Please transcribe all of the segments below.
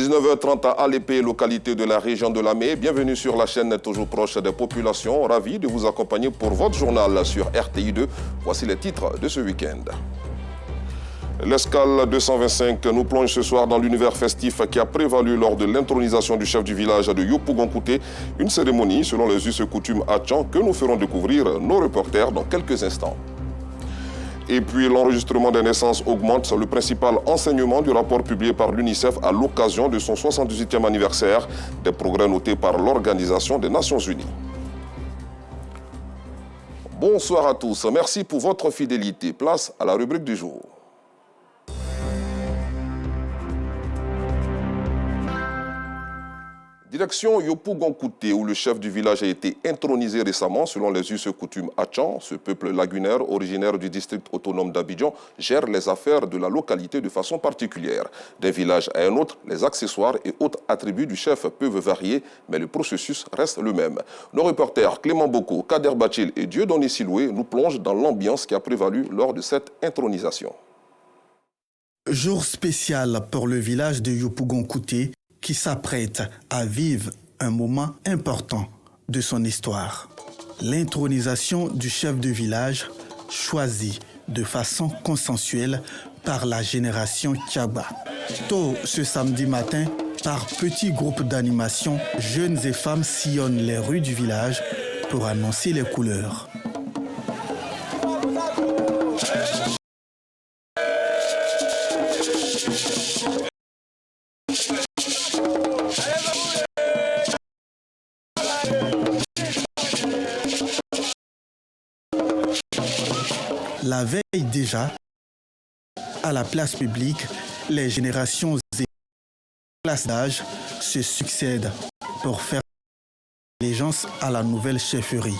19h30 à Alépé, localité de la région de Lamé. Bienvenue sur la chaîne toujours proche des populations. Ravi de vous accompagner pour votre journal sur RTI2. Voici les titres de ce week-end. L'escale 225 nous plonge ce soir dans l'univers festif qui a prévalu lors de l'intronisation du chef du village de Yopougon-Kouté. Une cérémonie selon les us et coutumes à Tchan que nous ferons découvrir nos reporters dans quelques instants. Et puis l'enregistrement des naissances augmente, le principal enseignement du rapport publié par l'UNICEF à l'occasion de son 78e anniversaire, des progrès notés par l'Organisation des Nations Unies. Bonsoir à tous, merci pour votre fidélité. Place à la rubrique du jour. Direction Yopougon-Kouté, où le chef du village a été intronisé récemment selon les us et coutumes à Tchan. Ce peuple lagunaire, originaire du district autonome d'Abidjan, gère les affaires de la localité de façon particulière. D'un village à un autre, les accessoires et autres attributs du chef peuvent varier, mais le processus reste le même. Nos reporters Clément Boko, Kader Bachil et Dieudonné Siloué nous plongent dans l'ambiance qui a prévalu lors de cette intronisation. Jour spécial pour le village de Yopougon-Kouté, qui s'apprête à vivre un moment important de son histoire. L'intronisation du chef de village choisi de façon consensuelle par la génération Tchaba. Tôt ce samedi matin, par petits groupes d'animation, jeunes et femmes sillonnent les rues du village pour annoncer les couleurs. La veille déjà, à la place publique, les générations et classes d'âge se succèdent pour faire allégeance à la nouvelle chefferie.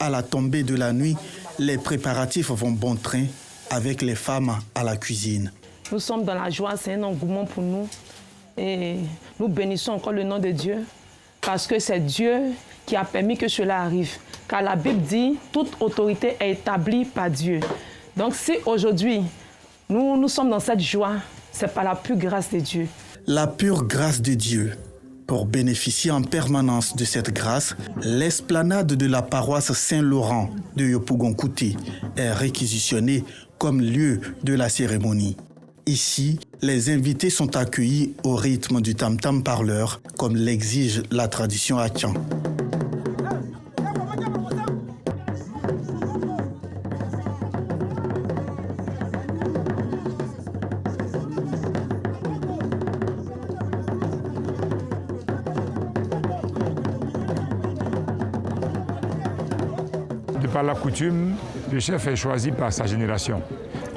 À la tombée de la nuit, les préparatifs vont bon train avec les femmes à la cuisine. Nous sommes dans la joie, c'est un engouement pour nous. Et nous bénissons encore le nom de Dieu parce que c'est Dieu qui a permis que cela arrive. Car la Bible dit, toute autorité est établie par Dieu. Donc si aujourd'hui, nous sommes dans cette joie, c'est par la pure grâce de Dieu. La pure grâce de Dieu. Pour bénéficier en permanence de cette grâce, l'esplanade de la paroisse Saint-Laurent de Yopougon-Kouté est réquisitionnée comme lieu de la cérémonie. Ici, les invités sont accueillis au rythme du tam-tam parleur, comme l'exige la tradition à Tchan. Par la coutume, le chef est choisi par sa génération,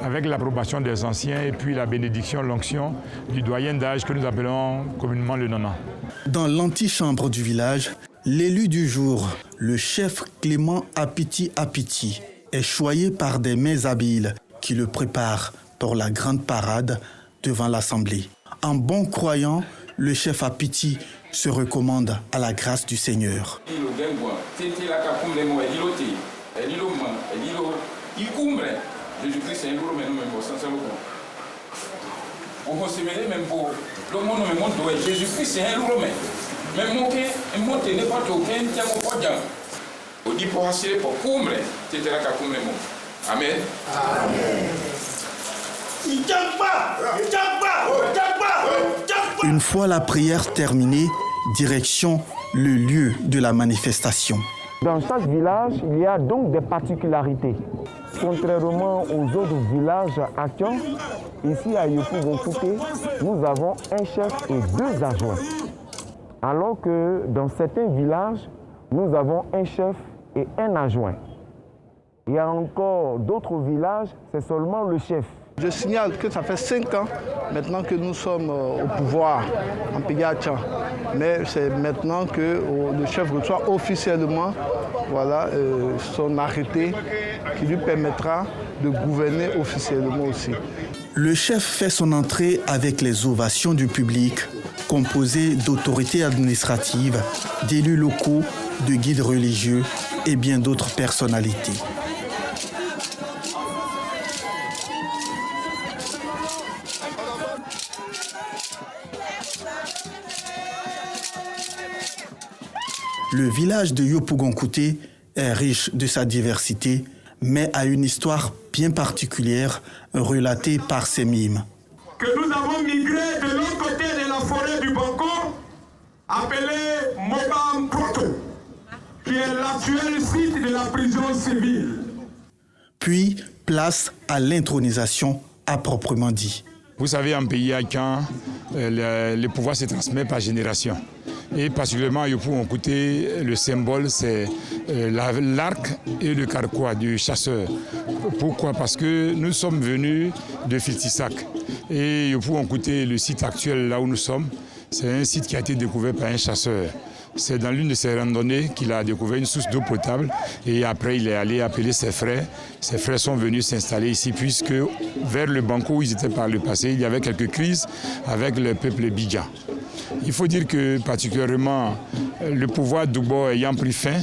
avec l'approbation des anciens et puis la bénédiction, l'onction du doyen d'âge que nous appelons communément le nona. Dans l'antichambre du village, l'élu du jour, le chef Clément Apiti Apiti, est choyé par des mains habiles qui le préparent pour la grande parade devant l'Assemblée. En bon croyant, le chef Apiti se recommande à la grâce du Seigneur. Jésus-Christ est un mais nous Jésus-Christ est un mais mon n'est pas au dit pour assurer pour couvrir, c'était la Amen. Une fois la prière terminée, direction le lieu de la manifestation. Dans chaque village, il y a donc des particularités. Contrairement aux autres villages à Tchan, ici à Yopougon-Kouté, nous avons un chef et 2 adjoints. Alors que dans certains villages, nous avons un chef et 1 adjoint. Il y a encore d'autres villages, c'est seulement le chef. Je signale que ça fait 5 ans maintenant que nous sommes au pouvoir en Pégatchan. Mais c'est maintenant que le chef reçoit officiellement son arrêté qui lui permettra de gouverner officiellement aussi. Le chef fait son entrée avec les ovations du public, composé d'autorités administratives, d'élus locaux, de guides religieux et bien d'autres personnalités. Le village de Yopougon-Kouté est riche de sa diversité, mais a une histoire bien particulière relatée par ses mimes. Que nous avons migré de l'autre côté de la forêt du Banco, appelée Mobam Poto, qui est l'actuel site de la prison civile. Puis, place à l'intronisation à proprement dit. Vous savez, en pays haïtien, le pouvoir se transmet par génération. Et particulièrement à Yopougon-Kouté, le symbole, c'est l'arc et le carquois du chasseur. Pourquoi? Parce que nous sommes venus de Filtissac. Et Yopougon-Kouté, le site actuel là où nous sommes, c'est un site qui a été découvert par un chasseur. C'est dans l'une de ses randonnées qu'il a découvert une source d'eau potable et après il est allé appeler ses frères. Ses frères sont venus s'installer ici puisque vers le Banco où ils étaient par le passé, il y avait quelques crises avec le peuple Bidja. Il faut dire que particulièrement le pouvoir d'Oubo ayant pris fin,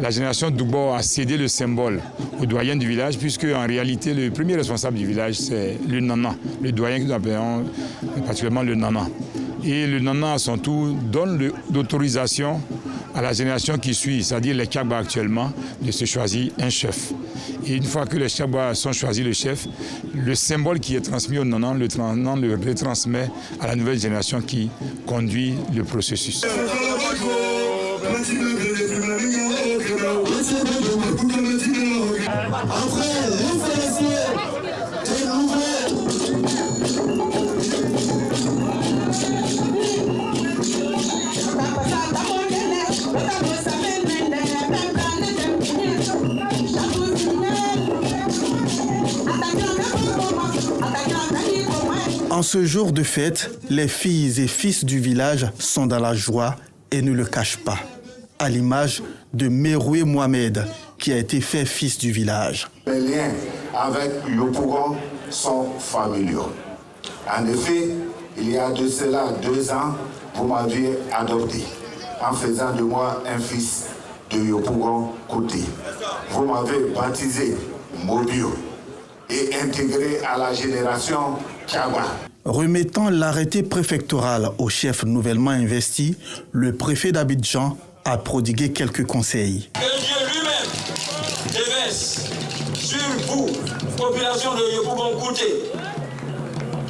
la génération d'Oubo a cédé le symbole au doyen du village puisque en réalité le premier responsable du village c'est le Nana, le doyen que nous appelons particulièrement le Nana. Et le Nana à son tour donne l'autorisation à la génération qui suit, c'est-à-dire les Tchagba actuellement, de se choisir un chef. Et une fois que les Tchagba sont choisis le chef, le symbole qui est transmis au Nana, le Nana le retransmet à la nouvelle génération qui conduit le processus. En ce jour de fête, les filles et fils du village sont dans la joie et ne le cachent pas, à l'image de Meroué Mohamed, qui a été fait fils du village. Les liens avec Yopougon sont familiaux. En effet, il y a de cela 2 ans, vous m'aviez adopté, en faisant de moi un fils de Yopougon-Kouté. Vous m'avez baptisé Mobio et intégré à la génération Tchagba. Remettant l'arrêté préfectoral au chef nouvellement investi, le préfet d'Abidjan a prodigué quelques conseils. Que Dieu lui-même déverse sur vous, population de Yopougon-Kouté,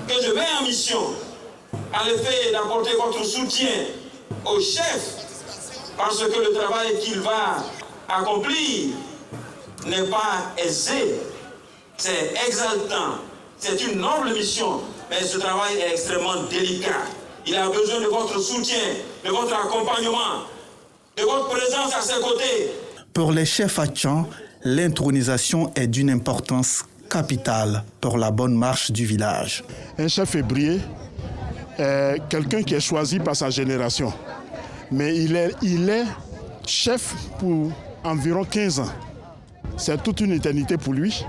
que je mets en mission à l'effet d'apporter votre soutien au chef, parce que le travail qu'il va accomplir n'est pas aisé, c'est exaltant, c'est une noble mission, mais ce travail est extrêmement délicat. Il a besoin de votre soutien, de votre accompagnement, de votre présence à ses côtés. Pour les chefs Hatchan, l'intronisation est d'une importance capitale pour la bonne marche du village. Un chef février est quelqu'un qui est choisi par sa génération, mais il est chef pour environ 15 ans. C'est toute une éternité pour lui,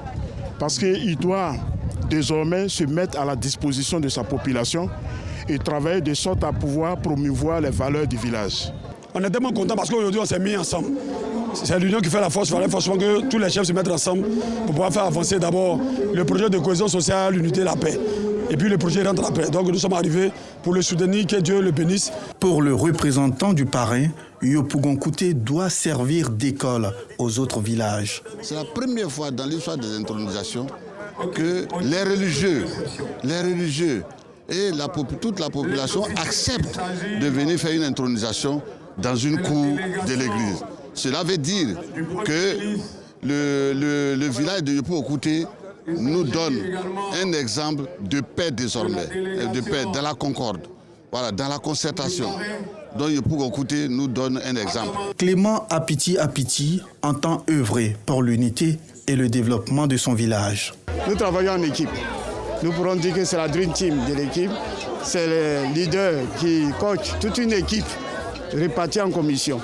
parce qu'il doit désormais se mettre à la disposition de sa population et travailler de sorte à pouvoir promouvoir les valeurs du village. On est tellement content parce qu'aujourd'hui on s'est mis ensemble. C'est l'union qui fait la force. Il fallait forcément que tous les chefs se mettent ensemble pour pouvoir faire avancer d'abord le projet de cohésion sociale, l'unité, la paix. Et puis le projet rentre après. Donc nous sommes arrivés pour le soutenir, que Dieu le bénisse. Pour le représentant du parrain, Yopougon-Kouté doit servir d'école aux autres villages. C'est la première fois dans l'histoire des intronisations que les religieux et toute la population acceptent de venir faire une intronisation dans une cour de l'église. Cela veut dire que le village de Yopougon-Kouté nous donne un exemple de paix désormais, de paix dans la concorde, voilà, dans la concertation. Donc Yopougon-Kouté nous donne un exemple. Clément Apiti entend œuvrer pour l'unité et le développement de son village. Nous travaillons en équipe. nous pourrons dire que c'est la Dream Team de l'équipe. C'est le leader qui coach toute une équipe répartie en commission.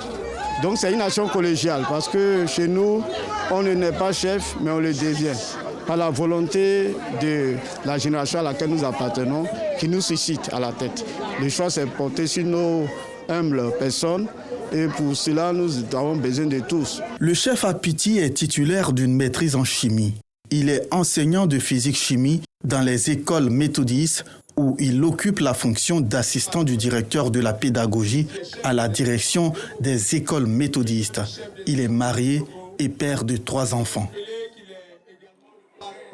Donc c'est une action collégiale parce que chez nous, on ne naît pas chef, mais on le devient. Par la volonté de la génération à laquelle nous appartenons, qui nous suscite à la tête. Le choix s'est porté sur nos humbles personnes et pour cela, nous avons besoin de tous. Le chef Apiti est titulaire d'une maîtrise en chimie. Il est enseignant de physique-chimie dans les écoles méthodistes où il occupe la fonction d'assistant du directeur de la pédagogie à la direction des écoles méthodistes. Il est marié et père de 3 enfants.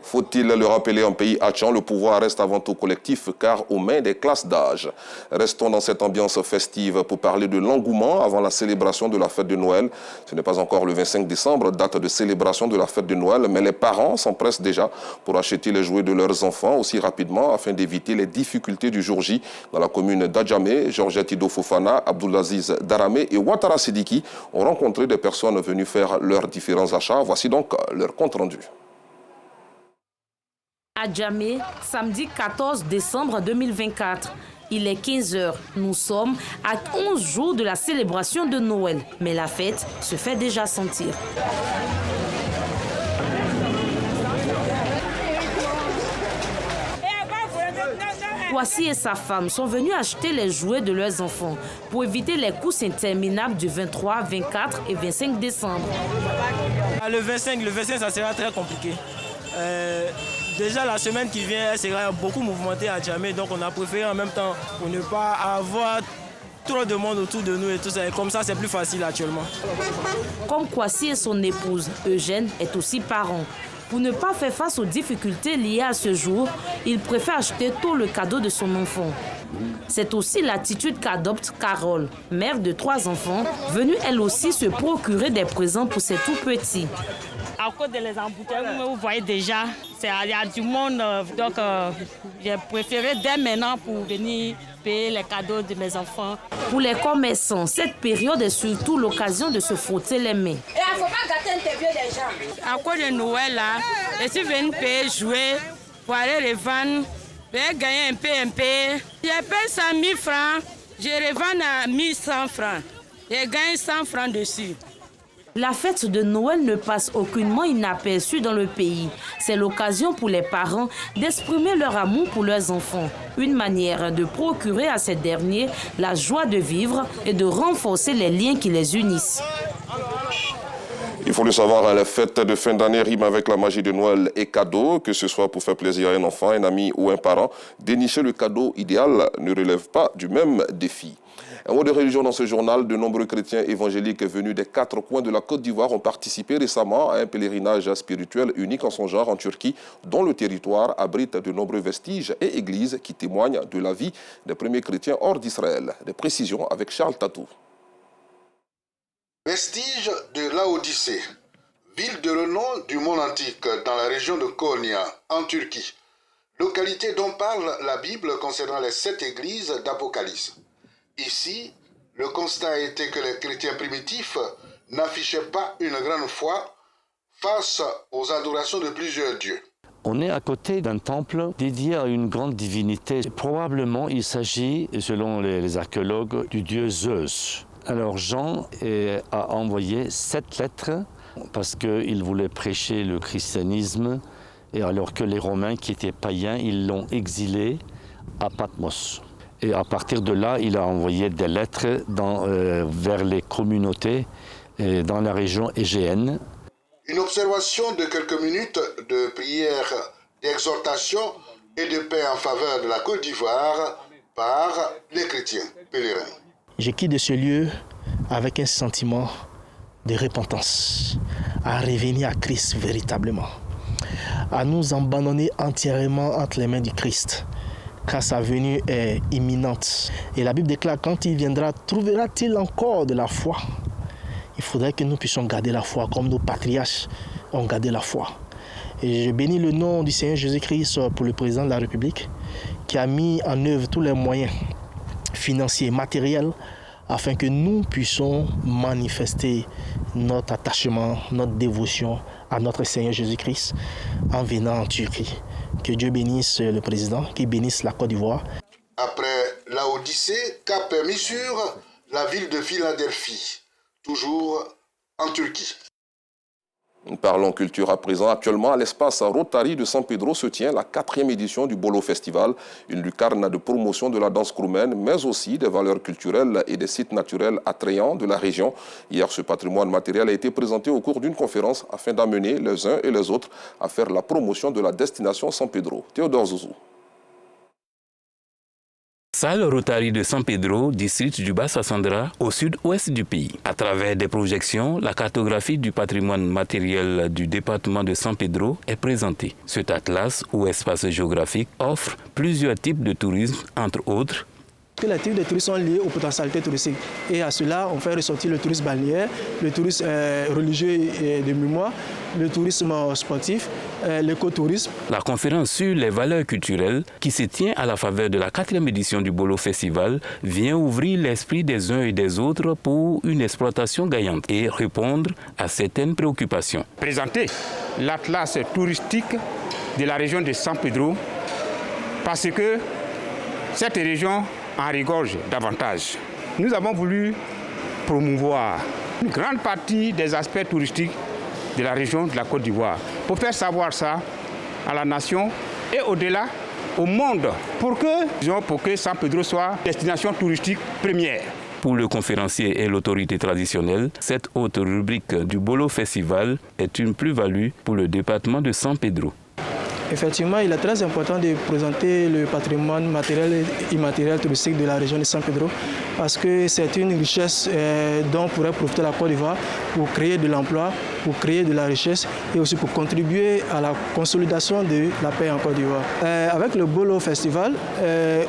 Faut-il le rappeler, en pays Hatchan, le pouvoir reste avant tout collectif car aux mains des classes d'âge. Restons dans cette ambiance festive pour parler de l'engouement avant la célébration de la fête de Noël. Ce n'est pas encore le 25 décembre, date de célébration de la fête de Noël, mais les parents s'empressent déjà pour acheter les jouets de leurs enfants aussi rapidement afin d'éviter les difficultés du jour J. Dans la commune d'Adjamé, Georgette Ido Fofana, Abdoulaziz Darame et Ouattara Sidiki ont rencontré des personnes venues faire leurs différents achats. Voici donc leur compte rendu. À Djamé, samedi 14 décembre 2024. Il est 15h. Nous sommes à 11 jours de la célébration de Noël. Mais la fête se fait déjà sentir. Kwasi et sa femme sont venus acheter les jouets de leurs enfants pour éviter les courses interminables du 23, 24 et 25 décembre. Le 25, ça sera très compliqué. Déjà la semaine qui vient, elle sera beaucoup mouvementée à Djamé, donc on a préféré en même temps pour ne pas avoir trop de monde autour de nous et tout ça. Et comme ça, c'est plus facile actuellement. Comme Kwasi et son épouse, Eugène, est aussi parent. Pour ne pas faire face aux difficultés liées à ce jour, il préfère acheter tôt le cadeau de son enfant. C'est aussi l'attitude qu'adopte Carole, mère de 3 enfants, venue elle aussi se procurer des présents pour ses tout-petits. À cause des embouteillages, vous voyez déjà, il y a du monde. Donc, j'ai préféré dès maintenant pour venir payer les cadeaux de mes enfants. Pour les commerçants, cette période est surtout l'occasion de se frotter les mains. Et il ne faut pas gâter l'interview des gens. À cause de Noël, là, je suis venue payer, jouer, pour aller revendre. J'ai gagné un peu. J'ai payé 100 000 francs, je revends à 1100 francs. J'ai gagné 100 francs dessus. La fête de Noël ne passe aucunement inaperçue dans le pays. C'est l'occasion pour les parents d'exprimer leur amour pour leurs enfants. Une manière de procurer à ces derniers la joie de vivre et de renforcer les liens qui les unissent. Il faut le savoir, la fête de fin d'année rime avec la magie de Noël et cadeau, que ce soit pour faire plaisir à un enfant, un ami ou un parent. Dénicher le cadeau idéal ne relève pas du même défi. Un mot de religion dans ce journal. De nombreux chrétiens évangéliques venus des 4 coins de la Côte d'Ivoire ont participé récemment à un pèlerinage spirituel unique en son genre en Turquie, dont le territoire abrite de nombreux vestiges et églises qui témoignent de la vie des premiers chrétiens hors d'Israël. Des précisions avec Charles Tatou. Vestiges de Laodicée, ville de renom du monde antique dans la région de Konya, en Turquie. Localité dont parle la Bible concernant les 7 églises d'Apocalypse. Ici, le constat a été que les chrétiens primitifs n'affichaient pas une grande foi face aux adorations de plusieurs dieux. On est à côté d'un temple dédié à une grande divinité. Probablement, il s'agit, selon les archéologues, du dieu Zeus. Alors Jean a envoyé 7 lettres parce qu'il voulait prêcher le christianisme, et alors que les Romains, qui étaient païens, ils l'ont exilé à Patmos. Et à partir de là, il a envoyé des lettres vers les communautés dans la région égéenne. Une observation de quelques minutes de prière, d'exhortation et de paix en faveur de la Côte d'Ivoire par les chrétiens pèlerins. Je quitte de ce lieu avec un sentiment de repentance, à revenir à Christ véritablement, à nous abandonner entièrement entre les mains du Christ, car sa venue est imminente. Et la Bible déclare, quand il viendra, trouvera-t-il encore de la foi? Il faudrait que nous puissions garder la foi comme nos patriarches ont gardé la foi. Et je bénis le nom du Seigneur Jésus-Christ pour le président de la République qui a mis en œuvre tous les moyens financiers, matériels, afin que nous puissions manifester notre attachement, notre dévotion à notre Seigneur Jésus-Christ en venant en Turquie Que Dieu bénisse le président, qu'il bénisse la Côte d'Ivoire. Après la Odyssée, cap mis sur la ville de Philadelphie, toujours en Turquie. Parlons culture à présent. Actuellement, à l'espace Rotary de San Pedro se tient la 4e édition du Bolo Festival, une lucarne de promotion de la danse kroumen, mais aussi des valeurs culturelles et des sites naturels attrayants de la région. Hier, ce patrimoine matériel a été présenté au cours d'une conférence afin d'amener les uns et les autres à faire la promotion de la destination San Pedro. Théodore Zouzou. Salle Rotary de San Pedro, district du Bas-Sassandra, au sud-ouest du pays. À travers des projections, la cartographie du patrimoine matériel du département de San Pedro est présentée. Cet atlas ou espace géographique offre plusieurs types de tourisme, entre autres Que les types de tourisme sont liés aux potentialités touristiques. Et à cela, on fait ressortir le tourisme balnéaire, le tourisme religieux et de mémoire, le tourisme sportif, l'écotourisme. La conférence sur les valeurs culturelles, qui se tient à la faveur de la 4e édition du Bolo Festival, vient ouvrir l'esprit des uns et des autres pour une exploitation gagnante et répondre à certaines préoccupations. Présenter l'atlas touristique de la région de San Pedro, parce que cette région en rigorge davantage. Nous avons voulu promouvoir une grande partie des aspects touristiques de la région de la Côte d'Ivoire pour faire savoir ça à la nation et au-delà au monde pour que San Pedro soit destination touristique première. Pour le conférencier et l'autorité traditionnelle, cette haute rubrique du Bolo Festival est une plus-value pour le département de San Pedro. Effectivement, il est très important de présenter le patrimoine matériel et immatériel touristique de la région de San Pedro parce que c'est une richesse dont pourrait profiter la Côte d'Ivoire pour créer de l'emploi, pour créer de la richesse et aussi pour contribuer à la consolidation de la paix en Côte d'Ivoire. Avec le Bolo Festival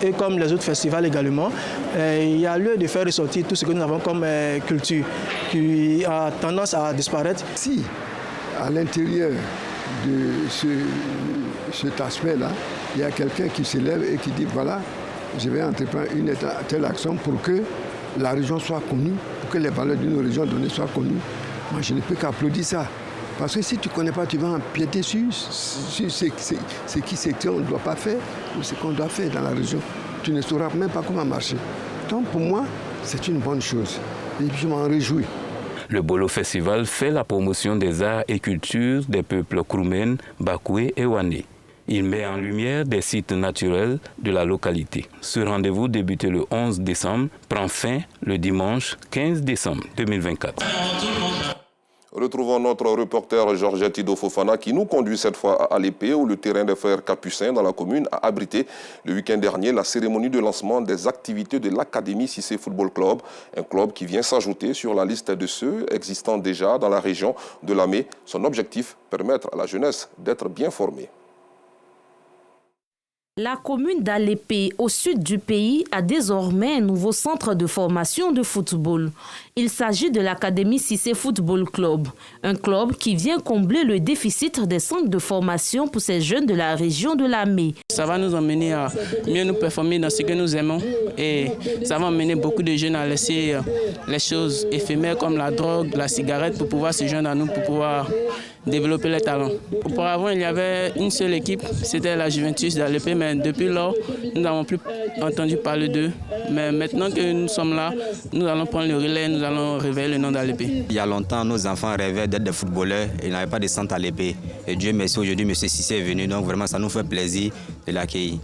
et comme les autres festivals également, il y a lieu de faire ressortir tout ce que nous avons comme culture qui a tendance à disparaître. Si, à l'intérieur de cet aspect-là, il y a quelqu'un qui se lève et qui dit voilà, je vais entreprendre une telle action pour que la région soit connue, pour que les valeurs d'une région donnée soient connues. Moi, je ne peux qu'applaudir ça. Parce que si tu ne connais pas, tu vas empiéter sur ce qu'on ne doit pas faire ou ce qu'on doit faire dans la région. Tu ne sauras même pas comment marcher. Donc pour moi, c'est une bonne chose. Et puis je m'en réjouis. Le Bolo Festival fait la promotion des arts et cultures des peuples kroumen, bakoué et wané. Il met en lumière des sites naturels de la localité. Ce rendez-vous débuté le 11 décembre, prend fin le dimanche 15 décembre 2024. Retrouvons notre reporter Georgette Ido Fofana qui nous conduit cette fois à Alépé où le terrain des frères Capucins dans la commune a abrité le week-end dernier la cérémonie de lancement des activités de l'Académie Cissé Football Club, un club qui vient s'ajouter sur la liste de ceux existant déjà dans la région de Lamé. Son objectif, permettre à la jeunesse d'être bien formée. La commune d'Alépé, au sud du pays, a désormais un nouveau centre de formation de football. Il s'agit de l'Académie Cissé Football Club, un club qui vient combler le déficit des centres de formation pour ces jeunes de la région de Lamé. Ça va nous emmener à mieux nous performer dans ce que nous aimons et ça va emmener beaucoup de jeunes à laisser les choses éphémères comme la drogue, la cigarette pour pouvoir se joindre à nous, pour pouvoir développer les talents. Auparavant, il y avait une seule équipe, c'était la Juventus d'Alépé, mais depuis lors, nous n'avons plus entendu parler d'eux. Mais maintenant que nous sommes là, nous allons prendre le relais, nous allons révéler le nom d'Alépé. Il y a longtemps, nos enfants rêvaient d'être des footballeurs et n'avaient pas de centre à Alépé. Et Dieu merci, aujourd'hui, M. Cissé est venu, donc vraiment, ça nous fait plaisir de l'accueillir.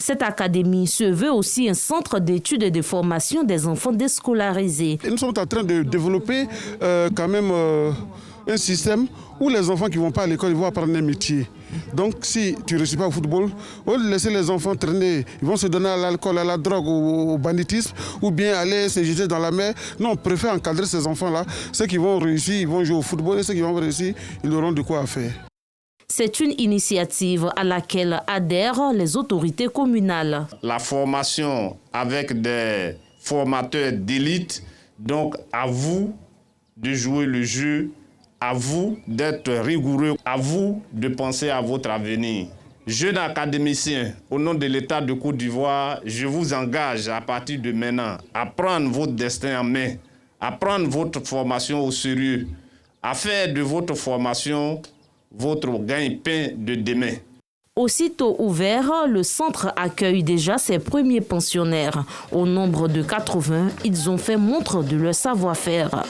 Cette académie se veut aussi un centre d'études et de formation des enfants déscolarisés. Et nous sommes en train de développer quand même un système où les enfants qui ne vont pas à l'école, ils vont apprendre un métier. Donc si tu ne réussis pas au football, au lieu de laisser les enfants traîner, ils vont se donner à l'alcool, à la drogue, au banditisme, ou bien aller se jeter dans la mer. Non, on préfère encadrer ces enfants-là. Ceux qui vont réussir, ils vont jouer au football, et ceux qui vont réussir, ils auront de quoi faire. C'est une initiative à laquelle adhèrent les autorités communales. La formation avec des formateurs d'élite, donc à vous de jouer le jeu, à vous d'être rigoureux, à vous de penser à votre avenir. Jeunes académiciens, au nom de l'État de Côte d'Ivoire, je vous engage à partir de maintenant à prendre votre destin en main, à prendre votre formation au sérieux, à faire de votre formation votre gagne-pain de demain. Aussitôt ouvert, le centre accueille déjà ses premiers pensionnaires. Au nombre de 80, ils ont fait montre de leur savoir-faire.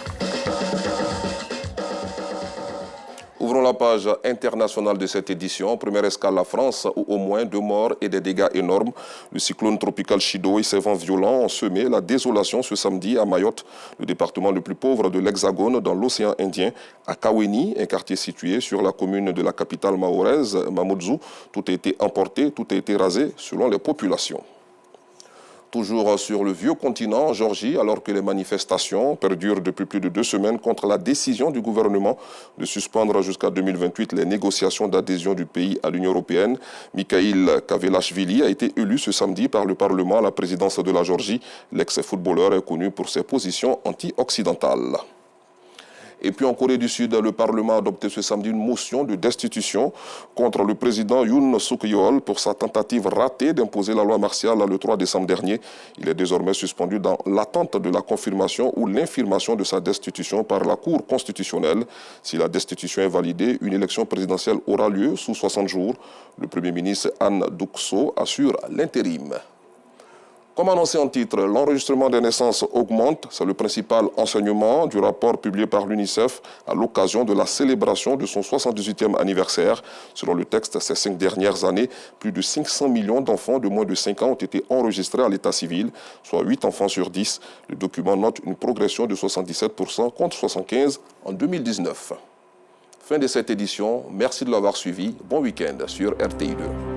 Ouvrons la page internationale de cette édition. Première escale, la France, où au moins 2 morts et des dégâts énormes. Le cyclone tropical Chido et ses vents violents ont semé la désolation ce samedi à Mayotte, le département le plus pauvre de l'Hexagone dans l'océan Indien. À Kaweni, un quartier situé sur la commune de la capitale mahoraise, Mamoudzou, tout a été emporté, tout a été rasé selon les populations. Toujours sur le vieux continent, Géorgie, alors que les manifestations perdurent depuis plus de 2 semaines contre la décision du gouvernement de suspendre jusqu'à 2028 les négociations d'adhésion du pays à l'Union européenne, Mikhail Kavelashvili a été élu ce samedi par le Parlement à la présidence de la Géorgie. L'ex-footballeur est connu pour ses positions anti-occidentales. Et puis en Corée du Sud, le Parlement a adopté ce samedi une motion de destitution contre le président Yoon Suk-yeol pour sa tentative ratée d'imposer la loi martiale le 3 décembre dernier. Il est désormais suspendu dans l'attente de la confirmation ou l'infirmation de sa destitution par la Cour constitutionnelle. Si la destitution est validée, une élection présidentielle aura lieu sous 60 jours. Le Premier ministre Han Duck-soo assure l'intérim. Comme annoncé en titre, l'enregistrement des naissances augmente. C'est le principal enseignement du rapport publié par l'UNICEF à l'occasion de la célébration de son 78e anniversaire. Selon le texte, ces 5 dernières années, plus de 500 millions d'enfants de moins de 5 ans ont été enregistrés à l'état civil, soit 8 enfants sur 10. Le document note une progression de 77% contre 75% en 2019. Fin de cette édition. Merci de l'avoir suivi. Bon week-end sur RTI2.